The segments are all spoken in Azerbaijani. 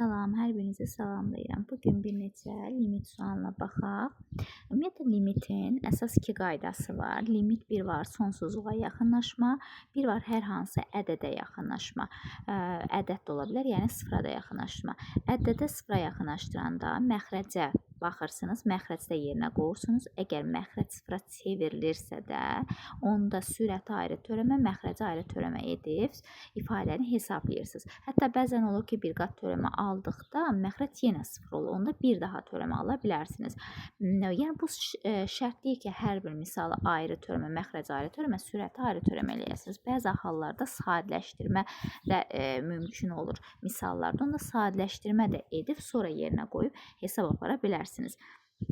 Salam, hər birinizi salamlayıram. Bugün bir neçə limit sualına baxaq. Ümumiyyətlə, limitin əsas iki qaydası var. Limit bir var, sonsuzluğa yaxınlaşma, bir var hər hansı ədədə yaxınlaşma. Ədəd də ola bilər, yəni sıfıra da yaxınlaşma. Ədədə sıfıra yaxınlaşdıranda məxrəcə baxırsınız, məxrəcdə yerinə qoyursunuz. Əgər məxrəc sıfıra çevrilirsə də, onda sürəti ayrı törəmə, məxrəci ayrı törəmə edib ifadəni hesablayırsınız. Hətta bəzən olur ki, bir qat törəmə aldıqda məxrəc yenə sıfır olur. Onda bir daha törəmə ala bilərsiniz. Yəni bu şərt deyil ki, hər bir misalı ayrı törəmə, məxrəc ayrı törəmə, sürəti ayrı törəmə eləyəsiniz. Bəzi hallarda sadələşdirmə də mümkün olur misallarda. Onda sadələşdirmə də edib sonra yerinə qoyub hesab apara bilərsiniz.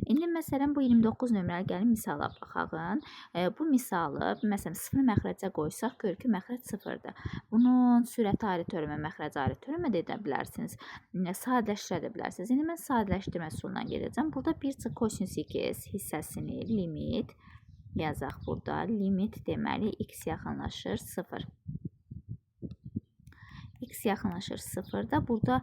İndi məsələn bu 29 nömrəli gəlin misala baxaq. Bu misalı məsələn 0 məxrəcə qoysaq görür ki, məxrəc 0-dır. Bunun sürəti ayrı törəmə, məxrəc ayrı törəmə də edə bilərsiniz. Sadələşdirə də bilərsiniz. İndi mən sadələşdirmə üsulundan gedəcəm. Burada 1 kosinus x hissəsini limit yazaq burada. Limit deməli x yaxınlaşır 0. X yaxınlaşır 0-da. Burada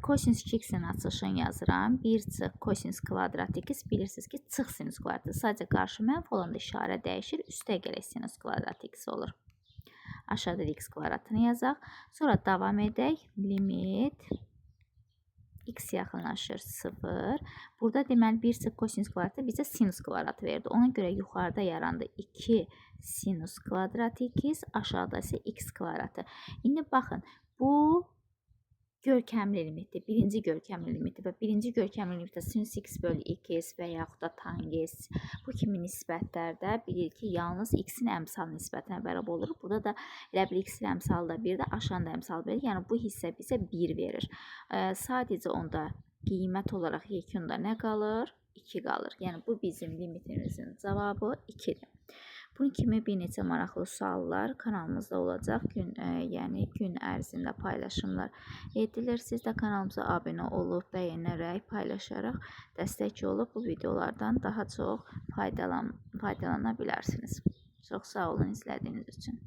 kosinus 2x-in açılışını yazıram. 1 çıx kosinus kvadrat x. Bilirsiniz ki, çıx sinus kvadratı. Sadəcə qarşı mənfi olanda işarə dəyişir. Üstə gələk sinus kvadrat x olur. Aşağıda x kvadratını yazaq. Sonra davam edək. Limit x yaxınlaşır 0. Burada deməli 1 çıx kosinus kvadratı bizə sinus kvadratı verdi. Ona görə yuxarıda yarandı 2 sinus kvadrat x, aşağıda isə x kvadratı. İndi baxın, bu görkəmli limitdir. Birinci görkəmli limitdir və birinci görkəmli limitdə sinus x bölü 2s və yaxud da tangens bu kimi nisbətlərdə bilir ki, yalnız x-in əmsal nisbətinə bərabər olur. Burada da elə bir x-in əmsalı da 1-dir, aşağıda əmsal verir. Yəni bu hissə bizə 1 verir. Sadəcə onda qiymət olaraq yekunda nə qalır? 2 qalır. Yəni bu bizim limitimizin cavabı 2-dir. Bunun kimi bir neçə maraqlı suallar kanalımızda olacaq. Yəni gün ərzində paylaşımlar edilir. Siz də kanalımıza abunə olub, bəyənərək, paylaşaraq dəstək olub bu videolardan daha çox faydalana bilərsiniz. Çox sağ olun izlədiyiniz üçün.